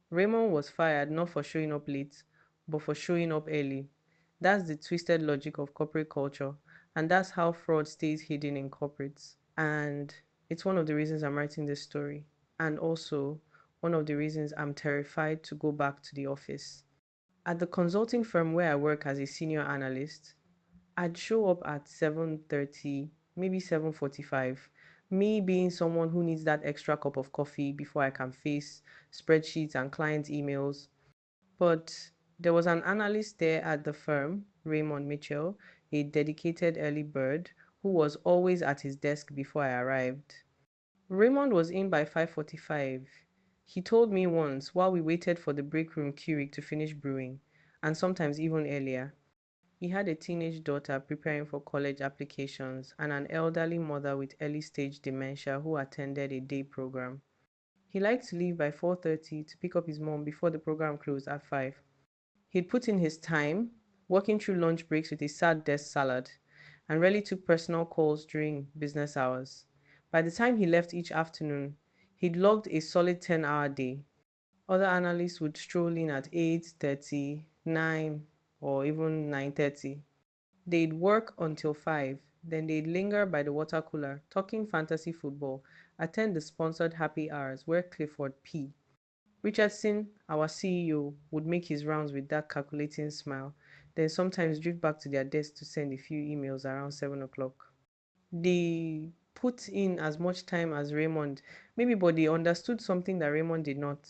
Raymond was fired not for showing up late, but for showing up early. That's the twisted logic of corporate culture, and that's how fraud stays hidden in corporates. And it's one of the reasons I'm writing this story, and also one of the reasons I'm terrified to go back to the office. At the consulting firm where I work as a senior analyst, I'd show up at 7:30, maybe 7:45. Me being someone who needs that extra cup of coffee before I can face spreadsheets and client emails. But there was an analyst there at the firm, Raymond Mitchell, a dedicated early bird who was always at his desk before I arrived. Raymond was in by 5:45. He told me once while we waited for the break room Keurig to finish brewing, and sometimes even earlier. He had a teenage daughter preparing for college applications and an elderly mother with early stage dementia who attended a day program. He liked to leave by 4:30 to pick up his mom before the program closed at 5. He'd put in his time, working through lunch breaks with a sad desk salad, and rarely took personal calls during business hours. By the time he left each afternoon, he'd logged a solid 10-hour day. Other analysts would stroll in at 8:30, 9, or even 9:30. They'd work until 5, then they'd linger by the water cooler, talking fantasy football, attend the sponsored happy hours where Clifford P. Richardson, our CEO, would make his rounds with that calculating smile, then sometimes drift back to their desk to send a few emails around 7 o'clock. They put in as much time as Raymond, maybe, but they understood something that Raymond did not.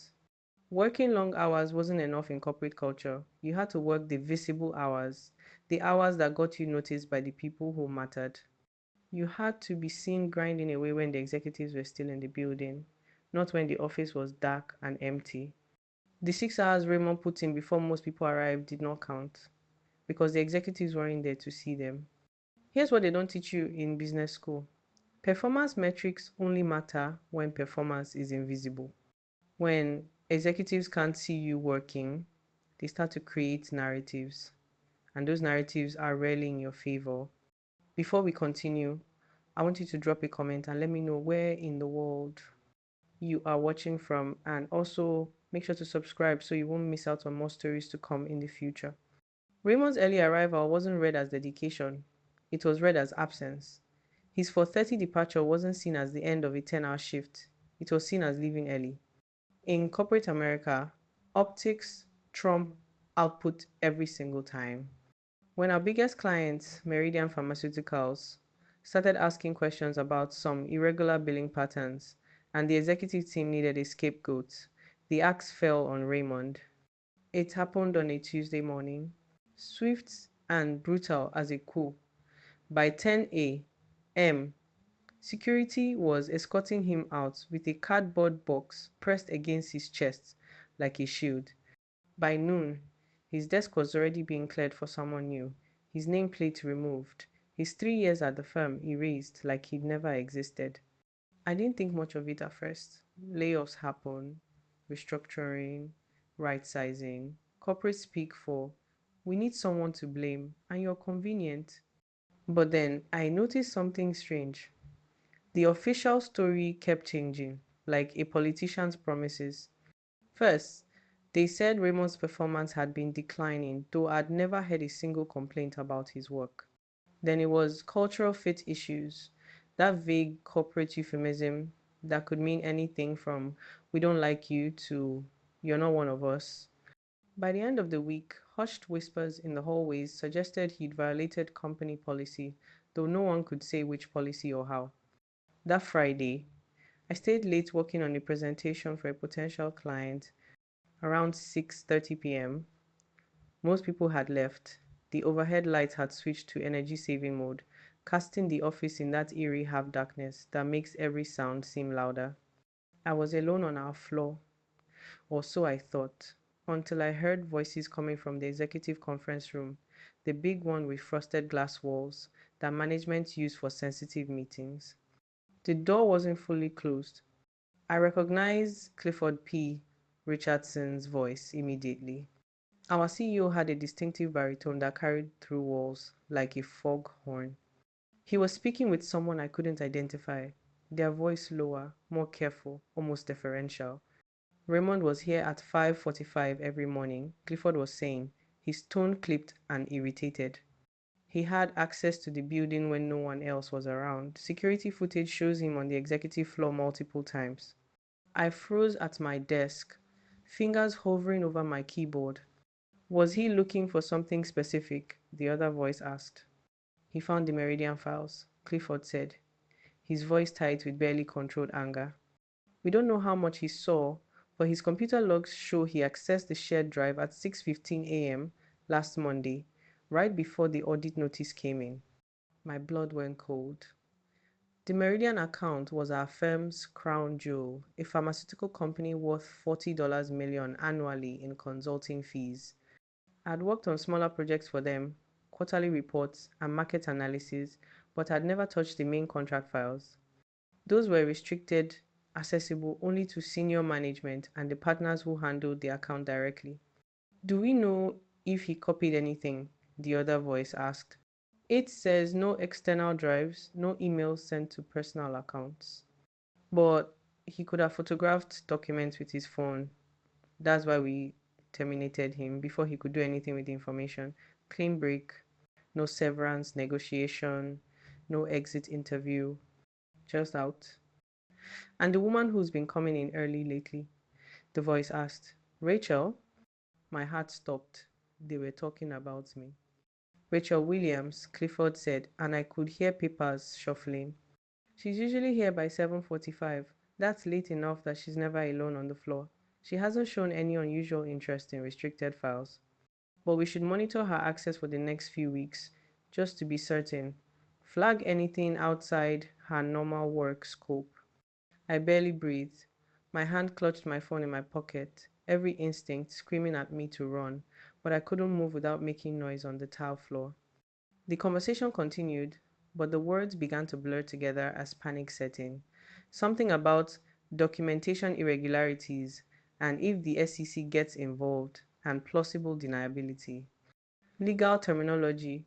Working long hours wasn't enough in corporate culture. You had to work the visible hours, the hours that got you noticed by the people who mattered. You had to be seen grinding away when the executives were still in the building, not when the office was dark and empty. The 6 hours Raymond put in before most people arrived did not count because the executives weren't there to see them. Here's what they don't teach you in business school: performance metrics only matter when performance is invisible. When executives can't see you working, they start to create narratives, and those narratives are rarely in your favor. Before we continue, I want you to drop a comment and let me know where in the world you are watching from, and also make sure to subscribe so you won't miss out on more stories to come in the future. Raymond's early arrival wasn't read as dedication, it was read as absence. His 4:30 departure wasn't seen as the end of a 10-hour shift, it was seen as leaving early. In corporate America, optics trump output every single time. When our biggest client, Meridian Pharmaceuticals, started asking questions about some irregular billing patterns and the executive team needed a scapegoat, the axe fell on Raymond. It happened on a Tuesday morning, swift and brutal as a coup. By 10 a.m., security was escorting him out with a cardboard box pressed against his chest like a shield. By noon, his desk was already being cleared for someone new, his nameplate removed, his 3 years at the firm erased like he'd never existed. I didn't think much of it at first. Layoffs happen, restructuring, right sizing, corporate speak for, we need someone to blame, and you're convenient. But then I noticed something strange. The official story kept changing, like a politician's promises. First, they said Raymond's performance had been declining, though I'd never heard a single complaint about his work. Then it was cultural fit issues, that vague corporate euphemism that could mean anything from "we don't like you" to "you're not one of us." By the end of the week, hushed whispers in the hallways suggested he'd violated company policy, though no one could say which policy or how. That Friday, I stayed late working on a presentation for a potential client. Around 6:30 p.m., most people had left. The overhead lights had switched to energy saving mode, casting the office in that eerie half darkness that makes every sound seem louder. I was alone on our floor, or so I thought, until I heard voices coming from the executive conference room, the big one with frosted glass walls that management used for sensitive meetings. The door wasn't fully closed. I recognized Clifford P. Richardson's voice immediately. Our CEO had a distinctive baritone that carried through walls like a foghorn. He was speaking with someone I couldn't identify, their voice lower, more careful, almost deferential. Raymond was here at 5:45 every morning, Clifford was saying, his tone clipped and irritated. He had access to the building when no one else was around. Security footage shows him on the executive floor multiple times. I froze at my desk, fingers hovering over my keyboard. Was he looking for something specific? The other voice asked. He found the Meridian files, Clifford said, his voice tight with barely controlled anger. We don't know how much he saw, but his computer logs show he accessed the shared drive at 6:15 a.m. last Monday, right before the audit notice came in. My blood went cold. The Meridian account was our firm's crown jewel, a pharmaceutical company worth $40 million annually in consulting fees. I'd worked on smaller projects for them, quarterly reports, and market analysis, but had never touched the main contract files. Those were restricted, accessible only to senior management and the partners who handled the account directly. Do we know if he copied anything? The other voice asked. It says no external drives, no emails sent to personal accounts. But he could have photographed documents with his phone. That's why we terminated him before he could do anything with the information. Clean break, no severance negotiation, no exit interview, just out. And the woman who's been coming in early lately, the voice asked. Rachel? My heart stopped. They were talking about me. Rachel Williams, Clifford said, and I could hear papers shuffling. She's usually here by 7:45. That's late enough that she's never alone on the floor. She hasn't shown any unusual interest in restricted files. But we should monitor her access for the next few weeks, just to be certain. Flag anything outside her normal work scope. I barely breathed. My hand clutched my phone in my pocket, every instinct screaming at me to run, but I couldn't move without making noise on the tile floor. The conversation continued, but the words began to blur together as panic set in. Something about documentation irregularities and if the SEC gets involved, and plausible deniability. Legal terminology,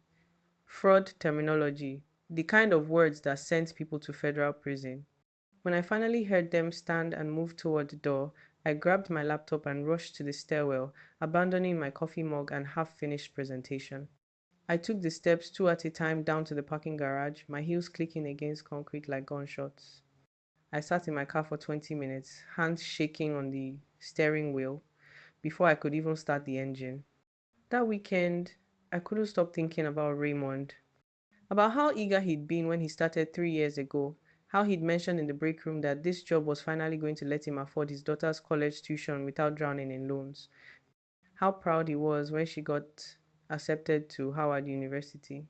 fraud terminology, the kind of words that sent people to federal prison. When I finally heard them stand and move toward the door, I grabbed my laptop and rushed to the stairwell, abandoning my coffee mug and half-finished presentation. I took the steps two at a time down to the parking garage, my heels clicking against concrete like gunshots. I sat in my car for 20 minutes, hands shaking on the steering wheel, before I could even start the engine. That weekend, I couldn't stop thinking about Raymond, about how eager he'd been when he started 3 years ago, how he'd mentioned in the break room that this job was finally going to let him afford his daughter's college tuition without drowning in loans, how proud he was when she got accepted to Howard University,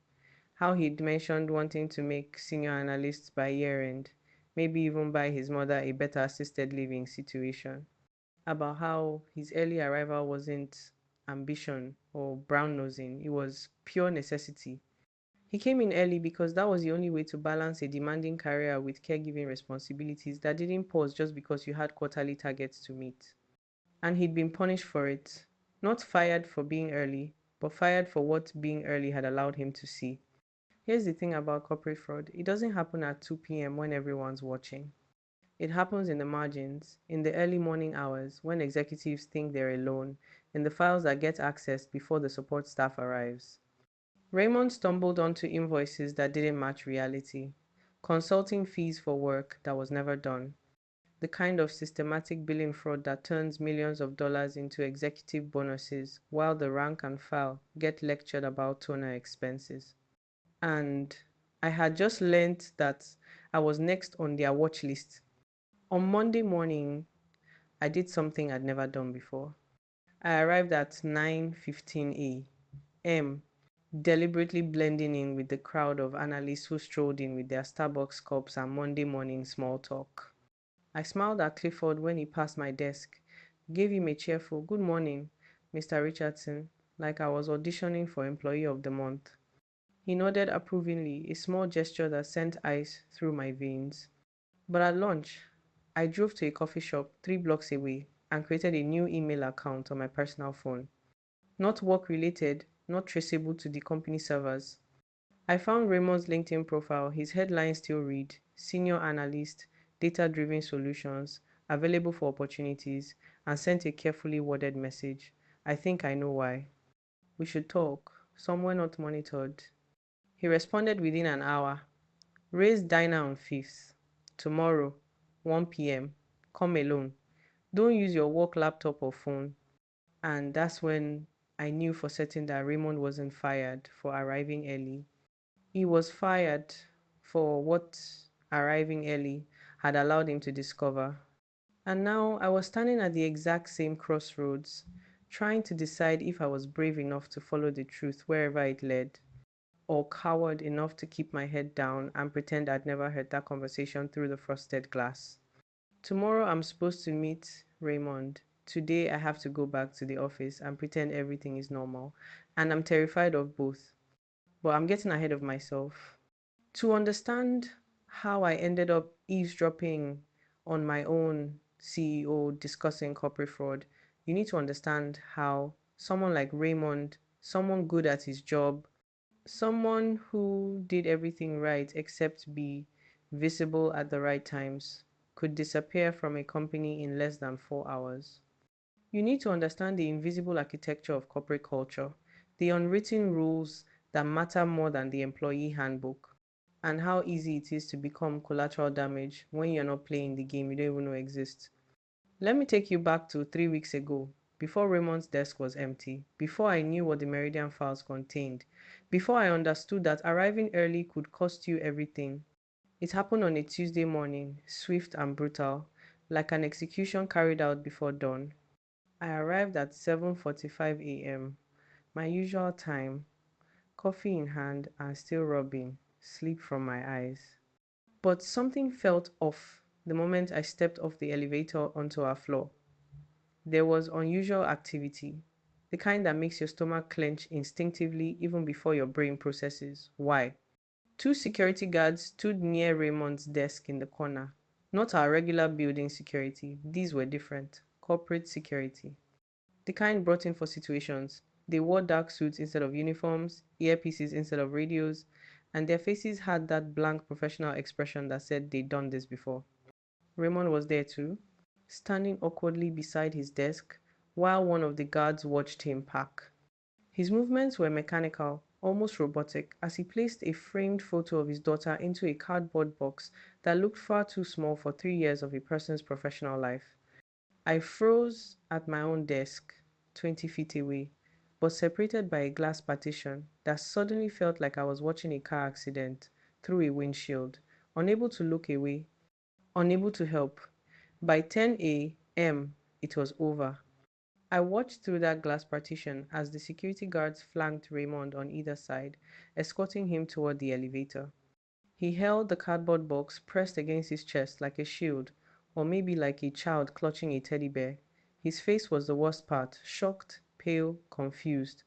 how he'd mentioned wanting to make senior analyst by year end, maybe even buy his mother a better assisted living situation, about how his early arrival wasn't ambition or brown nosing, it was pure necessity. He came in early because that was the only way to balance a demanding career with caregiving responsibilities that didn't pause just because you had quarterly targets to meet. And he'd been punished for it. Not fired for being early, but fired for what being early had allowed him to see. Here's the thing about corporate fraud, it doesn't happen at 2 p.m. when everyone's watching. It happens in the margins, in the early morning hours, when executives think they're alone, in the files that get accessed before the support staff arrives. Raymond stumbled onto invoices that didn't match reality, consulting fees for work that was never done, the kind of systematic billing fraud that turns millions of dollars into executive bonuses while the rank and file get lectured about toner expenses. And I had just learned that I was next on their watch list. On Monday morning, I did something I'd never done before. I arrived at 9:15 a.m., deliberately blending in with the crowd of analysts who strolled in with their Starbucks cups and Monday morning small talk. I smiled at Clifford when he passed my desk, gave him a cheerful "Good morning, Mr. Richardson," like I was auditioning for Employee of the Month. He nodded approvingly, a small gesture that sent ice through my veins. But at lunch, I drove to a coffee shop 3 blocks away and created a new email account on my personal phone. Not work-related, not traceable to the company servers. I found Raymond's LinkedIn profile. His headline still read, Senior Analyst, Data-Driven Solutions, available for opportunities, and sent a carefully worded message. I think I know why. We should talk. Somewhere not monitored. He responded within an hour. Raise diner on 5th. Tomorrow, 1 p.m. Come alone. Don't use your work laptop or phone. And that's when I knew for certain that Raymond wasn't fired for arriving early. He was fired for what arriving early had allowed him to discover. And now I was standing at the exact same crossroads, trying to decide if I was brave enough to follow the truth wherever it led, or coward enough to keep my head down and pretend I'd never heard that conversation through the frosted glass. Tomorrow I'm supposed to meet Raymond. Today I have to go back to the office and pretend everything is normal. And I'm terrified of both. But I'm getting ahead of myself. To understand how I ended up eavesdropping on my own CEO discussing corporate fraud, you need to understand how someone like Raymond, someone good at his job, someone who did everything right except be visible at the right times, could disappear from a company in less than 4 hours. You need to understand the invisible architecture of corporate culture, the unwritten rules that matter more than the employee handbook, and how easy it is to become collateral damage when you're not playing the game you don't even know exists. Let me take you back to 3 weeks ago, before Raymond's desk was empty, before I knew what the Meridian files contained, before I understood that arriving early could cost you everything. It happened on a Tuesday morning, swift and brutal, like an execution carried out before dawn. I arrived at 7:45 a.m., my usual time, coffee in hand and still rubbing sleep from my eyes. But something felt off the moment I stepped off the elevator onto our floor. There was unusual activity, the kind that makes your stomach clench instinctively even before your brain processes why. Two security guards stood near Raymond's desk in the corner. Not our regular building security, these were different. Corporate security. The kind brought in for situations. They wore dark suits instead of uniforms, earpieces instead of radios, and their faces had that blank professional expression that said they'd done this before. Raymond was there too, standing awkwardly beside his desk while one of the guards watched him pack. His movements were mechanical, almost robotic, as he placed a framed photo of his daughter into a cardboard box that looked far too small for 3 years of a person's professional life. I froze at my own desk, 20 feet away, but separated by a glass partition that suddenly felt like I was watching a car accident through a windshield, unable to look away, unable to help. By 10 a.m., it was over. I watched through that glass partition as the security guards flanked Raymond on either side, escorting him toward the elevator. He held the cardboard box pressed against his chest like a shield, or maybe like a child clutching a teddy bear. His face was the worst part, shocked, pale, confused.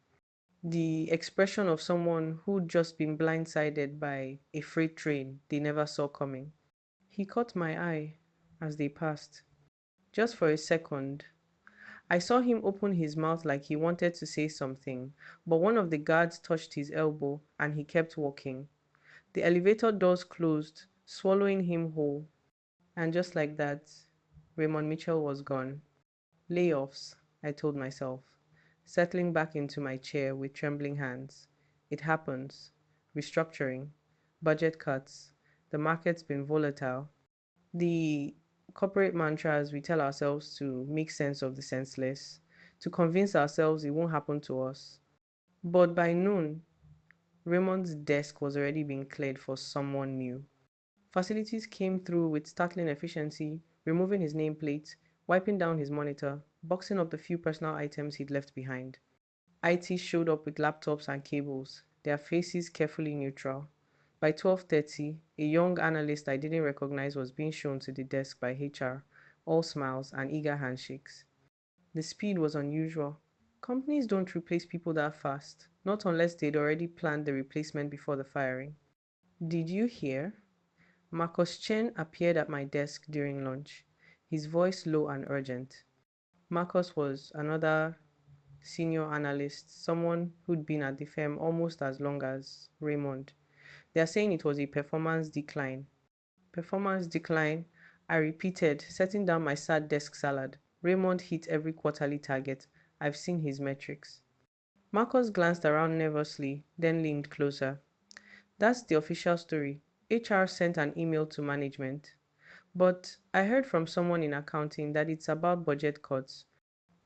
The expression of someone who'd just been blindsided by a freight train they never saw coming. He caught my eye as they passed. Just for a second, I saw him open his mouth like he wanted to say something, but one of the guards touched his elbow and he kept walking. The elevator doors closed, swallowing him whole. And just like that, Raymond Mitchell was gone. Layoffs, I told myself, settling back into my chair with trembling hands. It happens. Restructuring, budget cuts, the market's been volatile. The corporate mantras we tell ourselves to make sense of the senseless, to convince ourselves it won't happen to us. But by noon, Raymond's desk was already being cleared for someone new. Facilities came through with startling efficiency, removing his nameplate, wiping down his monitor, boxing up the few personal items he'd left behind. IT showed up with laptops and cables, their faces carefully neutral. By 12:30, a young analyst I didn't recognize was being shown to the desk by HR, all smiles and eager handshakes. The speed was unusual. Companies don't replace people that fast, not unless they'd already planned the replacement before the firing. Did you hear? Marcus Chen appeared at my desk during lunch, his voice low and urgent. Marcus was another senior analyst, someone who'd been at the firm almost as long as Raymond. They're saying it was a performance decline. Performance decline, I repeated, setting down my sad desk salad. Raymond hit every quarterly target. I've seen his metrics. Marcus glanced around nervously, then leaned closer. That's the official story. HR sent an email to management. But I heard from someone in accounting that it's about budget cuts.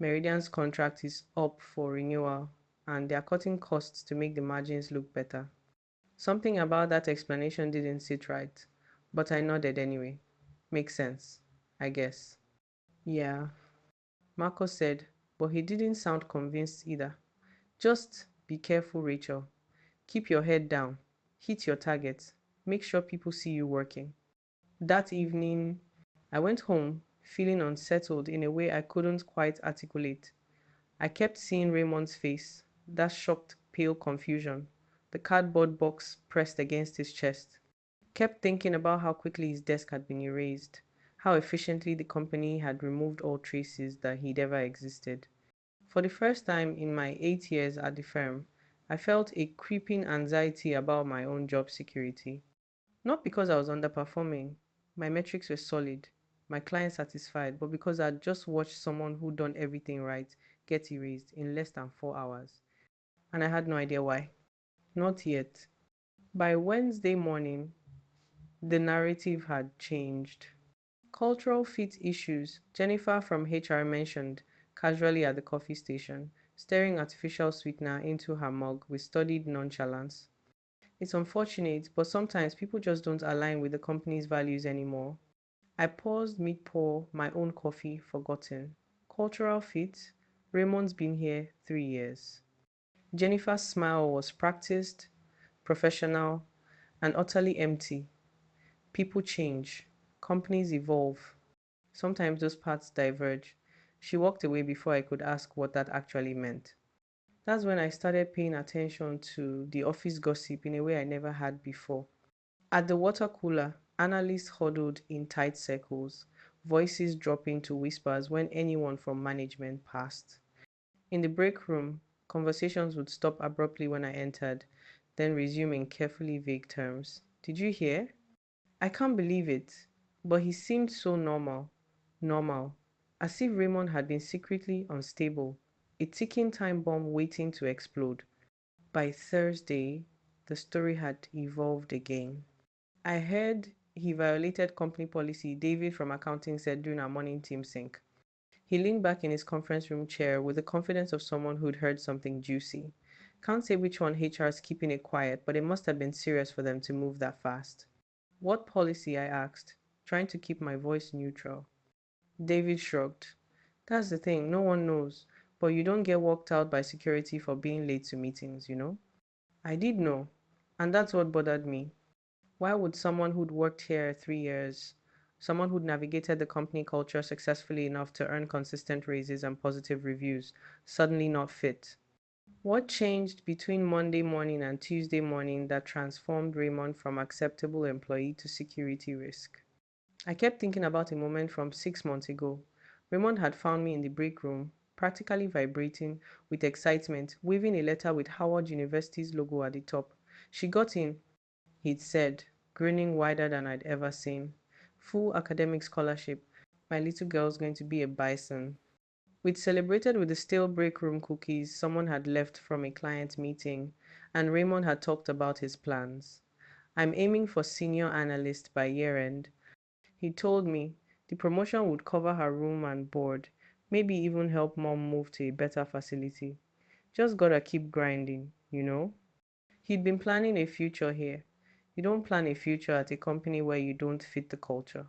Meridian's contract is up for renewal, and they're cutting costs to make the margins look better. Something about that explanation didn't sit right, but I nodded anyway. Makes sense, I guess. Yeah, Marco said, but he didn't sound convinced either. Just be careful, Rachel. Keep your head down. Hit your targets. Make sure people see you working. That evening, I went home feeling unsettled in a way I couldn't quite articulate. I kept seeing Raymond's face, that shocked, pale confusion, the cardboard box pressed against his chest. Kept thinking about how quickly his desk had been erased, how efficiently the company had removed all traces that he'd ever existed. For the first time in my 8 years at the firm, I felt a creeping anxiety about my own job security. Not because I was underperforming, my metrics were solid, my clients satisfied, but because I'd just watched someone who'd done everything right get erased in less than 4 hours. And I had no idea why. Not yet. By Wednesday morning, the narrative had changed. Cultural fit issues, Jennifer from HR mentioned casually at the coffee station, stirring artificial sweetener into her mug with studied nonchalance. It's unfortunate, but sometimes people just don't align with the company's values anymore. I paused mid pour my own coffee, forgotten. Cultural fit? Raymond's been here 3 years. Jennifer's smile was practiced, professional, and utterly empty. People change. Companies evolve. Sometimes those paths diverge. She walked away before I could ask what that actually meant. That's when I started paying attention to the office gossip in a way I never had before. At the water cooler, analysts huddled in tight circles, voices dropping to whispers when anyone from management passed. In the break room, conversations would stop abruptly when I entered, then resume in carefully vague terms. Did you hear? I can't believe it. But he seemed so normal. Normal. As if Raymond had been secretly unstable, a ticking time bomb waiting to explode. By Thursday, the story had evolved again. I heard he violated company policy, David from accounting said during our morning team sync. He leaned back in his conference room chair with the confidence of someone who'd heard something juicy. Can't say which one HR is keeping it quiet, but it must have been serious for them to move that fast. What policy? I asked, trying to keep my voice neutral. David shrugged. That's the thing, no one knows. But you don't get walked out by security for being late to meetings, you know? I did know, and that's what bothered me. Why would someone who'd worked here 3 years, someone who'd navigated the company culture successfully enough to earn consistent raises and positive reviews, suddenly not fit? What changed between Monday morning and Tuesday morning that transformed Raymond from acceptable employee to security risk? I kept thinking about a moment from 6 months ago. Raymond had found me in the break room, practically vibrating with excitement, waving a letter with Howard University's logo at the top. She got in, he'd said, grinning wider than I'd ever seen. Full academic scholarship. My little girl's going to be a bison. We'd celebrated with the stale break room cookies someone had left from a client meeting, and Raymond had talked about his plans. I'm aiming for senior analyst by year end. He told me the promotion would cover her room and board, maybe even help mom move to a better facility. Just gotta keep grinding, you know? He'd been planning a future here. You don't plan a future at a company where you don't fit the culture.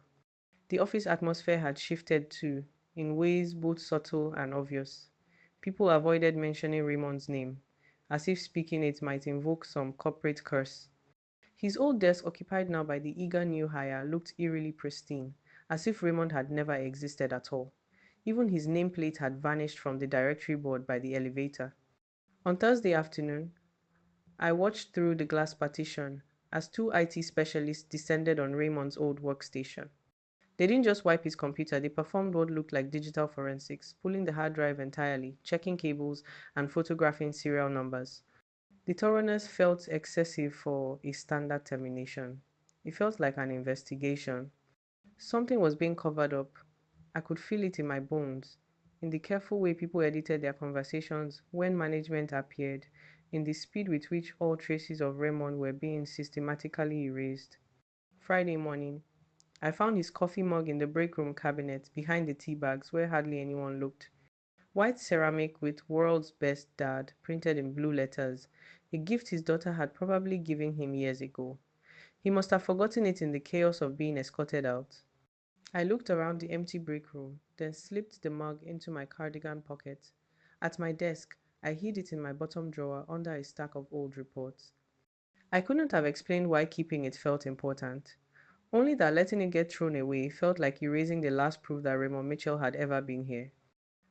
The office atmosphere had shifted too, in ways both subtle and obvious. People avoided mentioning Raymond's name, as if speaking it might invoke some corporate curse. His old desk, occupied now by the eager new hire, looked eerily pristine, as if Raymond had never existed at all. Even his nameplate had vanished from the directory board by the elevator. On Thursday afternoon, I watched through the glass partition as two IT specialists descended on Raymond's old workstation. They didn't just wipe his computer, they performed what looked like digital forensics, pulling the hard drive entirely, checking cables, and photographing serial numbers. The thoroughness felt excessive for a standard termination. It felt like an investigation. Something was being covered up. I could feel it in my bones, in the careful way people edited their conversations when management appeared, in the speed with which all traces of Raymond were being systematically erased. Friday morning, I found his coffee mug in the break room cabinet behind the tea bags where hardly anyone looked. White ceramic with "World's Best Dad" printed in blue letters, a gift his daughter had probably given him years ago. He must have forgotten it in the chaos of being escorted out. I looked around the empty break room, then slipped the mug into my cardigan pocket. At my desk, I hid it in my bottom drawer under a stack of old reports. I couldn't have explained why keeping it felt important, only that letting it get thrown away felt like erasing the last proof that Raymond Mitchell had ever been here.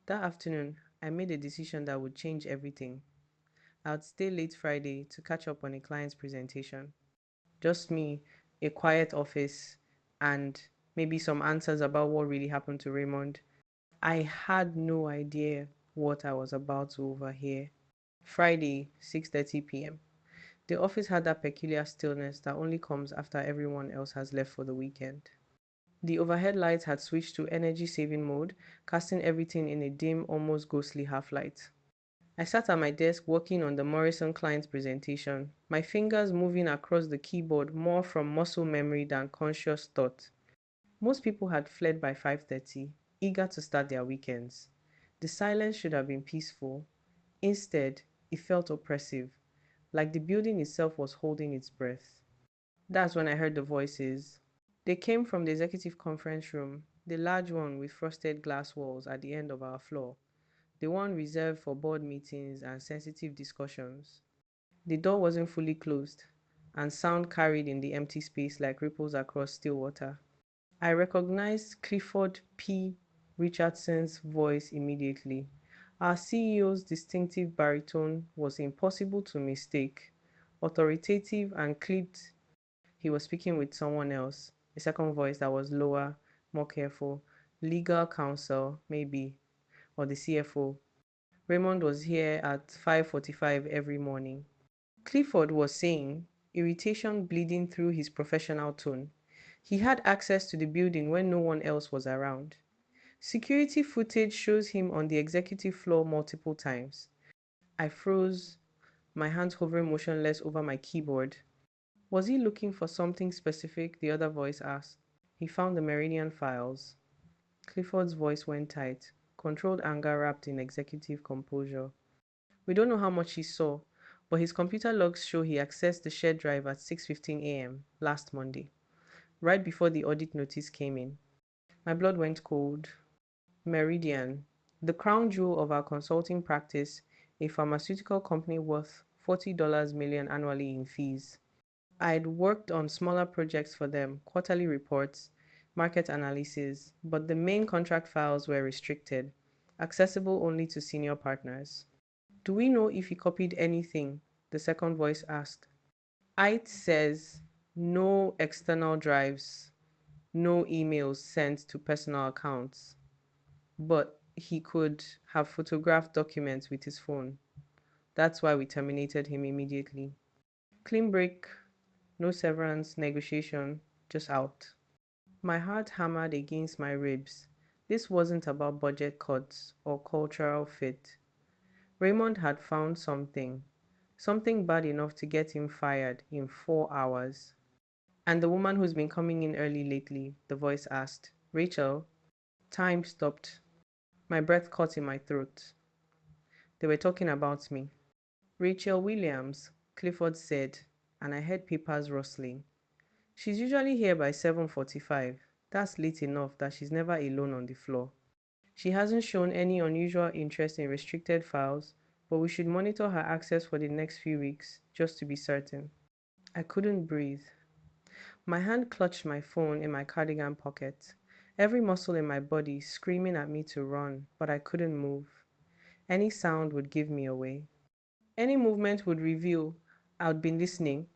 That afternoon, I made a decision that would change everything. I would stay late Friday to catch up on a client's presentation. Just me, a quiet office, and maybe some answers about what really happened to Raymond. I had no idea what I was about to overhear. Friday, 6:30 p.m. The office had that peculiar stillness that only comes after everyone else has left for the weekend. The overhead lights had switched to energy saving mode, casting everything in a dim, almost ghostly half light. I sat at my desk working on the Morrison client's presentation, my fingers moving across the keyboard more from muscle memory than conscious thought. Most people had fled by 5:30, eager to start their weekends. The silence should have been peaceful. Instead, it felt oppressive, like the building itself was holding its breath. That's when I heard the voices. They came from the executive conference room, the large one with frosted glass walls at the end of our floor, the one reserved for board meetings and sensitive discussions. The door wasn't fully closed, and sound carried in the empty space like ripples across still water. I recognized Clifford P. Richardson's voice immediately. Our CEO's distinctive baritone was impossible to mistake, authoritative and clipped. He was speaking with someone else, a second voice that was lower, more careful. Legal counsel, maybe, or the CFO. Raymond was here at 5:45 every morning. Clifford was saying, irritation bleeding through his professional tone. He had access to the building when no one else was around. Security footage shows him on the executive floor multiple times. I froze, my hands hovering motionless over my keyboard. Was he looking for something specific? The other voice asked. He found the Meridian files. Clifford's voice went tight, controlled anger wrapped in executive composure. We don't know how much he saw, but his computer logs show he accessed the shared drive at 6:15 a.m. last Monday, right before the audit notice came in. My blood went cold. Meridian, the crown jewel of our consulting practice, a pharmaceutical company worth $40 million annually in fees. I'd worked on smaller projects for them, quarterly reports, market analysis, but the main contract files were restricted, accessible only to senior partners. Do we know if he copied anything? The second voice asked. IT says no external drives, no emails sent to personal accounts, but he could have photographed documents with his phone. That's why we terminated him immediately. Clean break, no severance, negotiation, just out. My heart hammered against my ribs. This wasn't about budget cuts or cultural fit. Raymond had found something, something bad enough to get him fired in 4 hours. And the woman who's been coming in early lately, the voice asked. Rachel? Time stopped. My breath caught in my throat. They were talking about me. Rachel Williams, Clifford said, and I heard papers rustling. She's usually here by 7:45. That's late enough that she's never alone on the floor. She hasn't shown any unusual interest in restricted files, but we should monitor her access for the next few weeks, just to be certain. I couldn't breathe. My hand clutched my phone in my cardigan pocket, every muscle in my body screaming at me to run, but I couldn't move. Any sound would give me away. Any movement would reveal I'd been listening.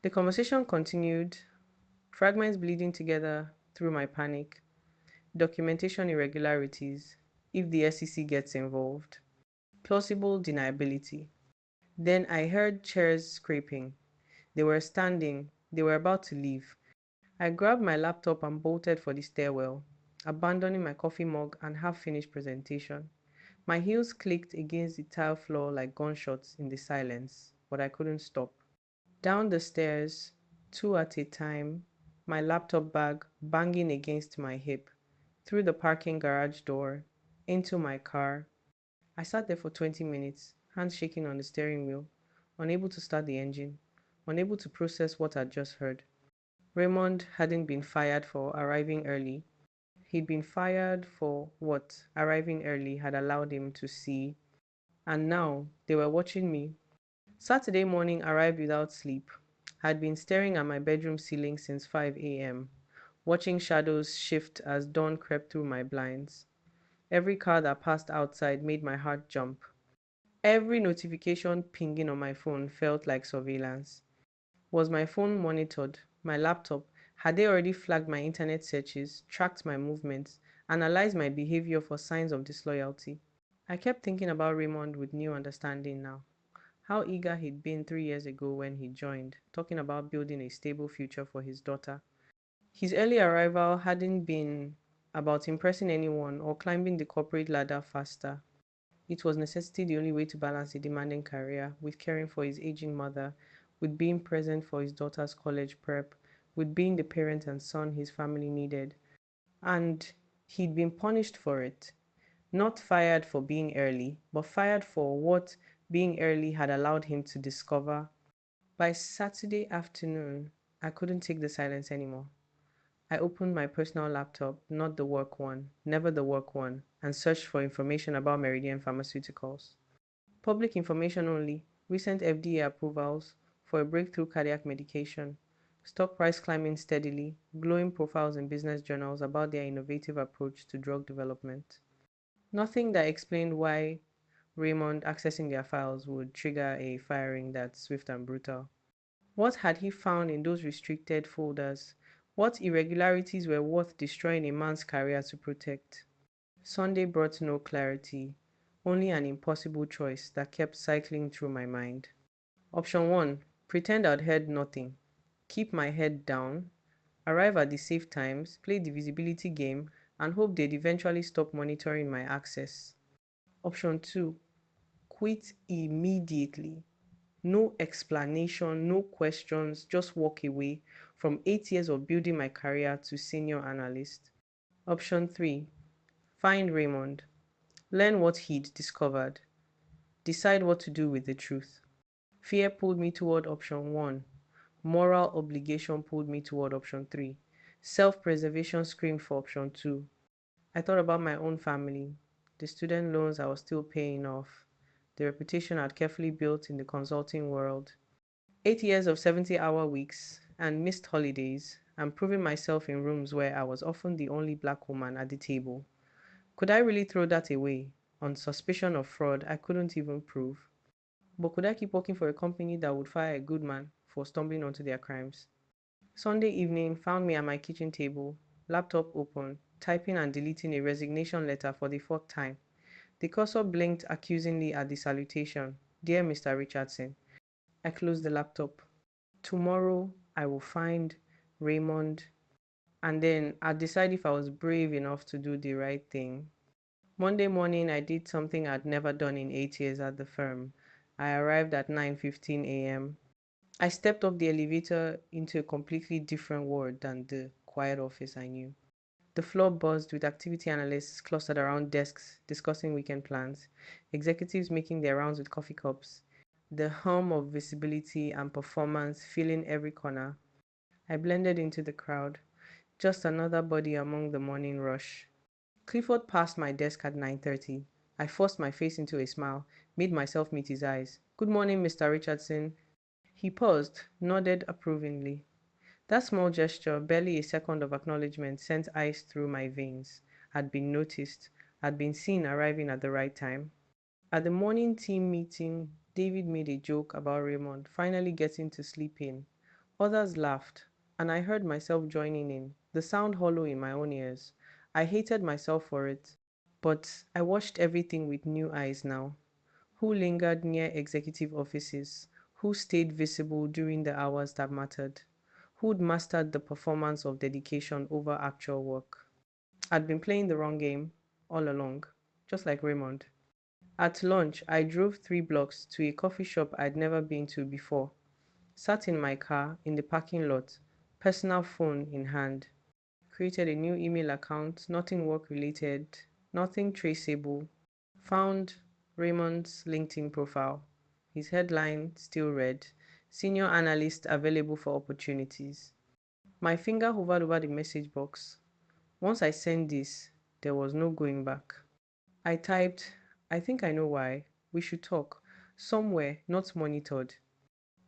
The conversation continued, fragments bleeding together through my panic. Documentation irregularities, if the SEC gets involved. Plausible deniability. Then I heard chairs scraping. They were standing. They were about to leave. I grabbed my laptop and bolted for the stairwell. abandoning my coffee mug and half-finished presentation. My heels clicked against the tile floor like gunshots in the silence, but I couldn't stop. Down the stairs, two at a time, my laptop bag banging against my hip, through the parking garage door, into my car. I sat there for 20 minutes, hands shaking on the steering wheel, unable to start the engine, unable to process what I'd just heard. Raymond hadn't been fired for arriving early. He'd been fired for what arriving early had allowed him to see, and now they were watching me. Saturday morning arrived without sleep. I'd been staring at my bedroom ceiling since 5 a.m., watching shadows shift as dawn crept through my blinds. Every car that passed outside made my heart jump. Every notification pinging on my phone felt like surveillance. Was my phone monitored? My laptop? Had they already flagged my internet searches, tracked my movements, analyzed my behavior for signs of disloyalty? I kept thinking about Raymond with new understanding now. How eager he'd been 3 years ago when he joined, talking about building a stable future for his daughter. His early arrival hadn't been about impressing anyone or climbing the corporate ladder faster. It was necessity the only way to balance a demanding career with caring for his aging mother, with being present for his daughter's college prep, with being the parent and son his family needed. And he'd been punished for it. Not fired for being early, but fired for what being early had allowed him to discover. By Saturday afternoon, I couldn't take the silence anymore. I opened my personal laptop, not the work one, never the work one, and searched for information about Meridian Pharmaceuticals. Public information only, recent FDA approvals for a breakthrough cardiac medication, stock price climbing steadily, glowing profiles in business journals about their innovative approach to drug development. Nothing that explained why Raymond accessing their files would trigger a firing that's swift and brutal. What had he found in those restricted folders? What irregularities were worth destroying a man's career to protect? Sunday brought no clarity, only an impossible choice that kept cycling through my mind. Option 1: pretend I'd heard nothing, keep my head down, arrive at the safe times, play the visibility game, and hope they'd eventually stop monitoring my access. Option 2: quit immediately. No explanation, no questions, just walk away from 8 years of building my career to senior analyst. Option 3: find Raymond, learn what he'd discovered, decide what to do with the truth. Fear pulled me toward option 1. Moral obligation pulled me toward option 3. Self-preservation screamed for option 2. I thought about my own family, the student loans I was still paying off, the reputation I'd carefully built in the consulting world. 8 years of 70-hour weeks and missed holidays, and proving myself in rooms where I was often the only black woman at the table. Could I really throw that away on suspicion of fraud I couldn't even prove? But could I keep working for a company that would fire a good man for stumbling onto their crimes? Sunday evening found me at my kitchen table, laptop open, typing and deleting a resignation letter for the fourth time. The cursor blinked accusingly at the salutation. Dear Mr. Richardson. I closed the laptop. Tomorrow I will find Raymond, and then I'd decide if I was brave enough to do the right thing. Monday morning, I did something I'd never done in 8 years at the firm. I arrived at 9:15 a.m. I stepped off the elevator into a completely different world than the quiet office I knew. The floor buzzed with activity analysts clustered around desks discussing weekend plans, executives making their rounds with coffee cups, the hum of visibility and performance filling every corner. I blended into the crowd, just another body among the morning rush. Clifford passed my desk at 9:30. I forced my face into a smile, made myself meet his eyes. Good morning, Mr. Richardson. He paused, nodded approvingly. That small gesture, barely a second of acknowledgement, sent ice through my veins. I'd been noticed. I'd been seen arriving at the right time. At the morning team meeting, David made a joke about Raymond finally getting to sleep in. Others laughed, and I heard myself joining in, the sound hollow in my own ears. I hated myself for it, but I watched everything with new eyes now. Who lingered near executive offices? Who stayed visible during the hours that mattered? Who'd mastered the performance of dedication over actual work? I'd been playing the wrong game all along, just like Raymond. At lunch, I drove 3 blocks to a coffee shop I'd never been to before, sat in my car in the parking lot, personal phone in hand, created a new email account, nothing work related, nothing traceable, found Raymond's LinkedIn profile. His headline still read, Senior Analyst Available for Opportunities. My finger hovered over the message box. Once I sent this, there was no going back. I typed, I think I know why. We should talk. Somewhere, not monitored.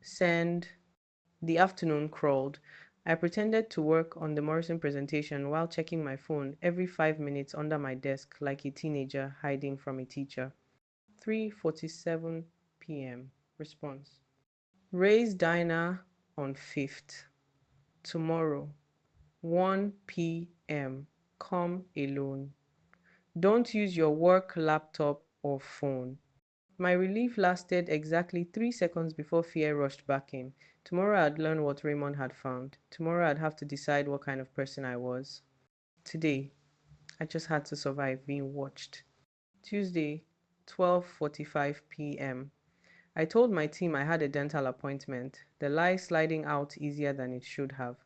Send. The afternoon crawled. I pretended to work on the Morrison presentation while checking my phone every 5 minutes under my desk like a teenager hiding from a teacher. 3:47 p.m. Response. Ray's Diner on 5th. Tomorrow, 1 p.m. Come alone. Don't use your work laptop or phone. My relief lasted exactly 3 seconds before fear rushed back in. Tomorrow I'd learn what Raymond had found. Tomorrow I'd have to decide what kind of person I was. Today, I just had to survive being watched. Tuesday, 12:45 p.m. I told my team I had a dental appointment, the lie sliding out easier than it should have.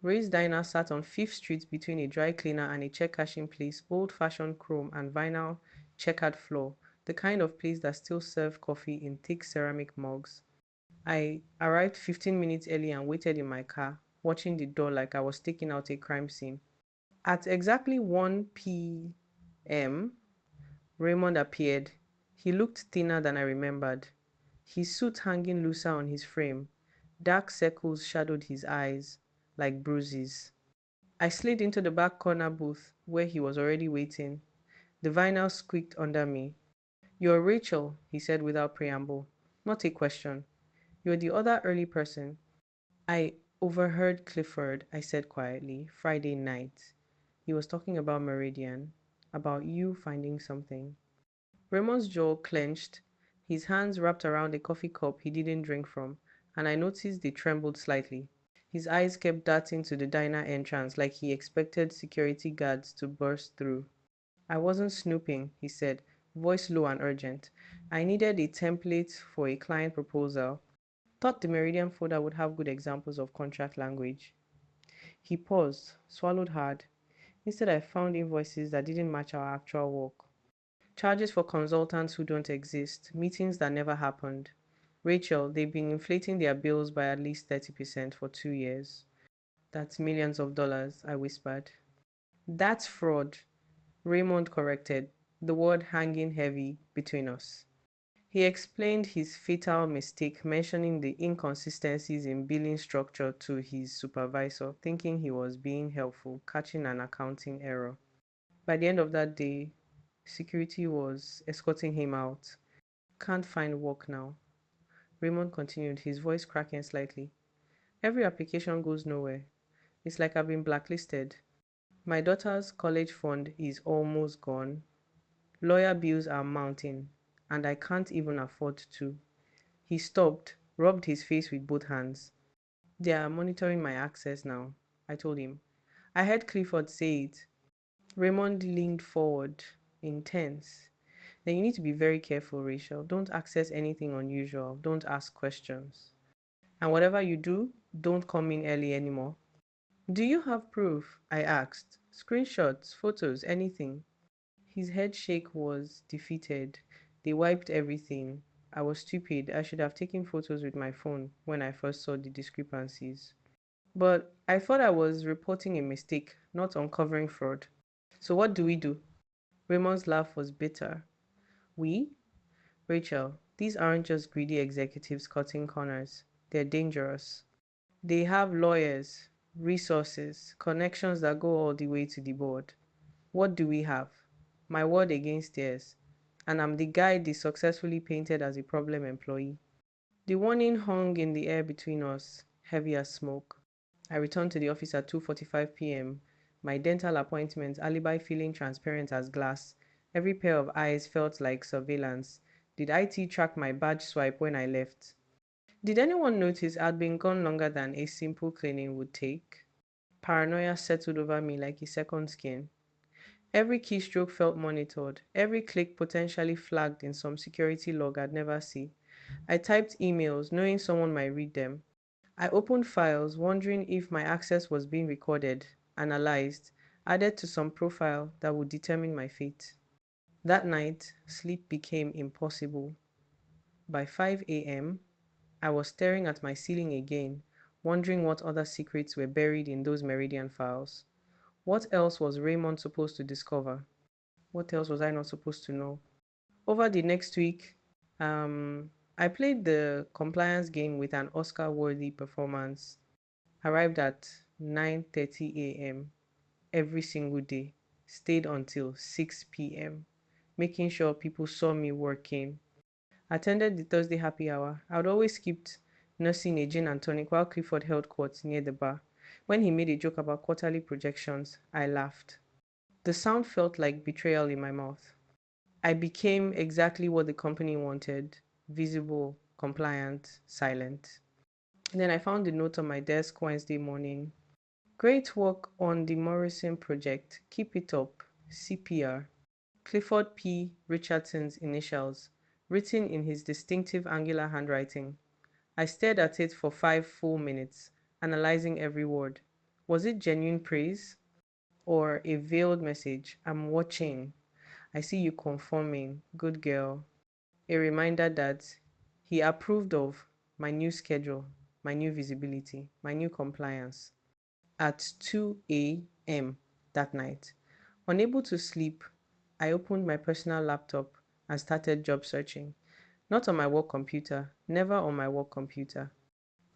Ray's Diner sat on 5th Street between a dry cleaner and a check cashing place, old-fashioned chrome and vinyl checkered floor, the kind of place that still served coffee in thick ceramic mugs. I arrived 15 minutes early and waited in my car, watching the door like I was staking out a crime scene. At exactly 1 p.m., Raymond appeared. He looked thinner than I remembered, his suit hanging looser on his frame. Dark circles shadowed his eyes, like bruises. I slid into the back corner booth where he was already waiting. The vinyl squeaked under me. You're Rachel, he said without preamble. Not a question. You're the other early person. I overheard Clifford, I said quietly, Friday night. He was talking about Meridian, about you finding something. Raymond's jaw clenched, his hands wrapped around a coffee cup he didn't drink from, and I noticed they trembled slightly. His eyes kept darting to the diner entrance like he expected security guards to burst through. I wasn't snooping, he said, voice low and urgent. I needed a template for a client proposal. Thought the Meridian folder would have good examples of contract language. He paused, swallowed hard. Instead, I found invoices that didn't match our actual work. Charges for consultants who don't exist, meetings that never happened. Rachel, they've been inflating their bills by at least 30% for 2 years. That's millions of dollars, I whispered. That's fraud, Raymond corrected, the word hanging heavy between us. He explained his fatal mistake, mentioning the inconsistencies in billing structure to his supervisor, thinking he was being helpful, catching an accounting error. By the end of that day, security was escorting him out. Can't find work now. Raymond continued, his voice cracking slightly. Every application goes nowhere. It's like I've been blacklisted. My daughter's college fund is almost gone. Lawyer bills are mounting, and I can't even afford to. He stopped, rubbed his face with both hands. They are monitoring my access now, I told him. I heard Clifford say it. Raymond leaned forward, intense. Then you need to be very careful, Rachel. Don't access anything unusual. Don't ask questions. And whatever you do, don't come in early anymore. Do you have proof? I asked. Screenshots, photos, anything. His head shake was defeated. They wiped everything. I was stupid. I should have taken photos with my phone when I first saw the discrepancies. But I thought I was reporting a mistake, not uncovering fraud. So what do we do? Raymond's laugh was bitter. We? Rachel, these aren't just greedy executives cutting corners. They're dangerous. They have lawyers, resources, connections that go all the way to the board. What do we have? My word against theirs. And I'm the guy they successfully painted as a problem employee. The warning hung in the air between us, heavy as smoke. I returned to the office at 2:45 p.m., my dental appointment alibi feeling transparent as glass. Every pair of eyes felt like surveillance. Did IT track my badge swipe when I left? Did anyone notice I'd been gone longer than a simple cleaning would take? Paranoia settled over me like a second skin. Every keystroke felt monitored, every click potentially flagged in some security log I'd never see. I typed emails, knowing someone might read them. I opened files, wondering if my access was being recorded, analyzed, added to some profile that would determine my fate. That night, sleep became impossible. By 5 a.m., I was staring at my ceiling again, wondering what other secrets were buried in those Meridian files. What else was Raymond supposed to discover? What else was I not supposed to know? Over the next week, I played the compliance game with an Oscar-worthy performance. Arrived at 9:30 a.m. every single day. Stayed until 6 p.m., making sure people saw me working. Attended the Thursday happy hour. I would always skipped nursing a gin and tonic while Clifford held court near the bar. When he made a joke about quarterly projections, I laughed. The sound felt like betrayal in my mouth. I became exactly what the company wanted: visible, compliant, silent. And then I found the note on my desk Wednesday morning. Great work on the Morrison project. Keep it up. CPR. Clifford P. Richardson's initials, written in his distinctive angular handwriting. I stared at it for 5 full minutes, analyzing every word. Was it genuine praise or a veiled message? I'm watching. I see you conforming. Good girl. A reminder that he approved of my new schedule, my new visibility, my new compliance. At 2 a.m. that night, unable to sleep, I opened my personal laptop and started job searching. Not on my work computer, never on my work computer.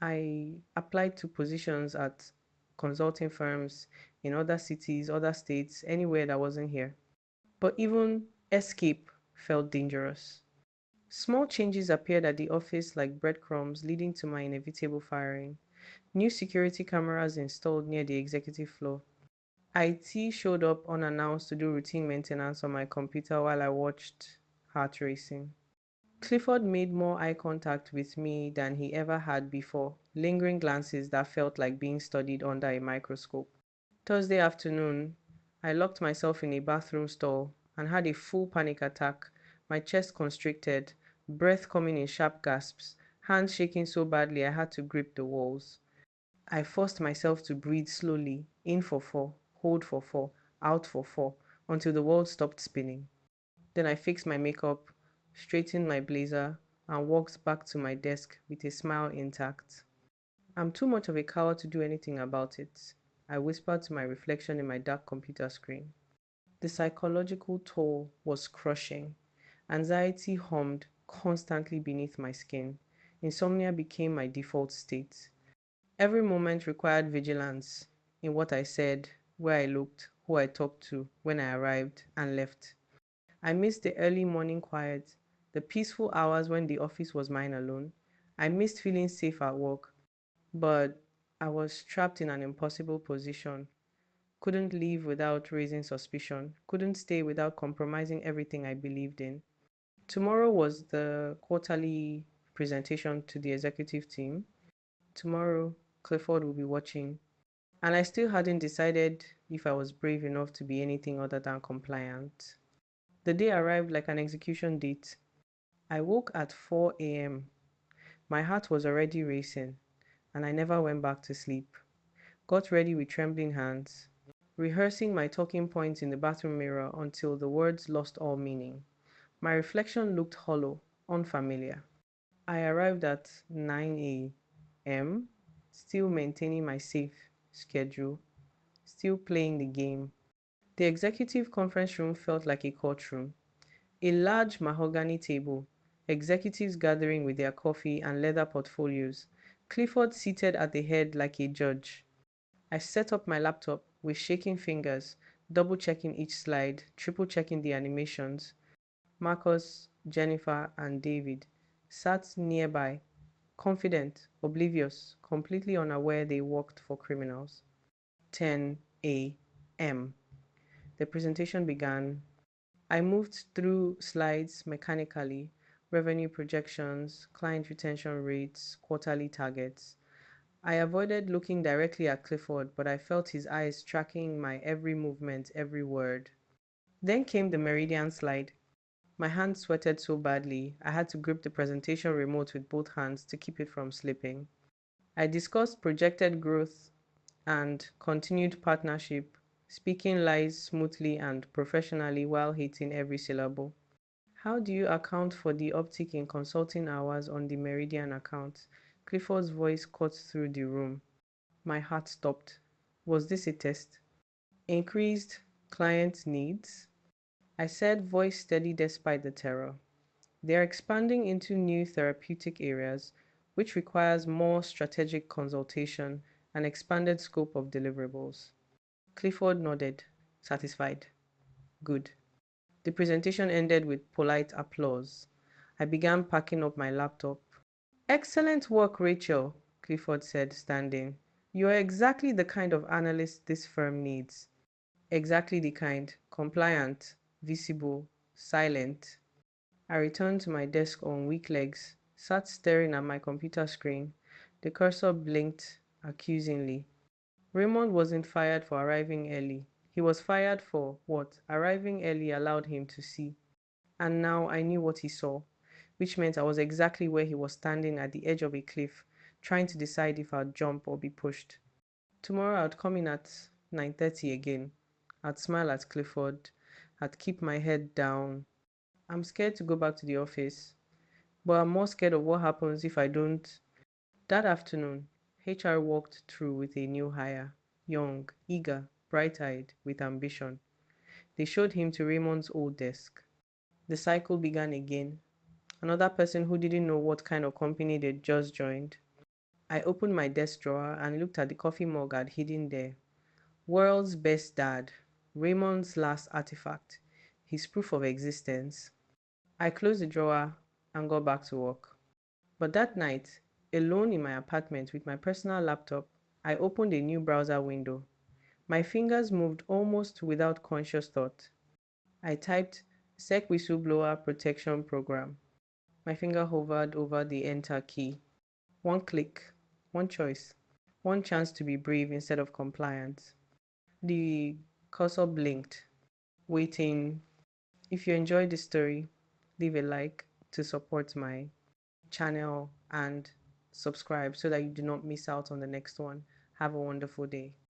I applied to positions at consulting firms in other cities, other states, anywhere that wasn't here. But even escape felt dangerous. Small changes appeared at the office like breadcrumbs leading to my inevitable firing. New security cameras installed near the executive floor. IT showed up unannounced to do routine maintenance on my computer while I watched, heart racing. Clifford made more eye contact with me than he ever had before, lingering glances that felt like being studied under a microscope. Thursday afternoon, I locked myself in a bathroom stall and had a full panic attack, my chest constricted, breath coming in sharp gasps, hands shaking so badly I had to grip the walls. I forced myself to breathe slowly, in for 4, hold for 4, out for 4, until the world stopped spinning. Then I fixed my makeup, straightened my blazer, and walked back to my desk with a smile intact. I'm too much of a coward to do anything about it, I whispered to my reflection in my dark computer screen. The psychological toll was crushing. Anxiety hummed constantly beneath my skin. Insomnia became my default state. Every moment required vigilance in what I said, where I looked, who I talked to, when I arrived and left. I missed the early morning quiet, the peaceful hours when the office was mine alone. I missed feeling safe at work, but I was trapped in an impossible position. Couldn't leave without raising suspicion, couldn't stay without compromising everything I believed in. Tomorrow was the quarterly presentation to the executive team. Tomorrow, Clifford will be watching, and I still hadn't decided if I was brave enough to be anything other than compliant. The day arrived like an execution date. I woke at 4 a.m. My heart was already racing, and I never went back to sleep. Got ready with trembling hands, rehearsing my talking points in the bathroom mirror until the words lost all meaning. My reflection looked hollow, unfamiliar. I arrived at 9 a.m., still maintaining my safe schedule, still playing the game. The executive conference room felt like a courtroom. A large mahogany table, executives gathering with their coffee and leather portfolios, Clifford seated at the head like a judge. I set up my laptop with shaking fingers, double checking each slide, triple checking the animations. Marcus, Jennifer, and David sat nearby, confident, oblivious, completely unaware they worked for criminals. 10 a.m. The presentation began. I moved through slides mechanically: revenue projections, client retention rates, quarterly targets. I avoided looking directly at Clifford, but I felt his eyes tracking my every movement, every word. Then came the Meridian slide. My hand sweated so badly, I had to grip the presentation remote with both hands to keep it from slipping. I discussed projected growth and continued partnership, speaking lies smoothly and professionally while hitting every syllable. How do you account for the uptick in consulting hours on the Meridian account? Clifford's voice cut through the room. My heart stopped. Was this a test? Increased client needs? I said, voice steady despite the terror. They are expanding into new therapeutic areas, which requires more strategic consultation and expanded scope of deliverables. Clifford nodded, satisfied. Good. The presentation ended with polite applause. I began packing up my laptop. Excellent work, Rachel, Clifford said, standing. You are exactly the kind of analyst this firm needs. Exactly the kind. Compliant, visible, silent. I returned to my desk on weak legs, sat staring at my computer screen. The cursor blinked accusingly. Raymond wasn't fired for arriving early. He was fired for what arriving early allowed him to see. And now I knew what he saw, which meant I was exactly where he was standing at the edge of a cliff, trying to decide if I'd jump or be pushed. Tomorrow I'd come in at 9:30 again. I'd smile at Clifford. I'd keep my head down. I'm scared to go back to the office, but I'm more scared of what happens if I don't. That afternoon, HR walked through with a new hire, young, eager, bright-eyed, with ambition. They showed him to Raymond's old desk. The cycle began again. Another person who didn't know what kind of company they'd just joined. I opened my desk drawer and looked at the coffee mug I'd hidden there. World's best dad, Raymond's last artifact, his proof of existence. I closed the drawer and got back to work. But that night, alone in my apartment with my personal laptop, I opened a new browser window. My fingers moved almost without conscious thought. I typed Sec Whistleblower Protection Program. My finger hovered over the Enter key. One click, one choice, one chance to be brave instead of compliant. The cursor blinked, waiting. If you enjoyed this story, leave a like to support my channel and subscribe so that you do not miss out on the next one. Have a wonderful day.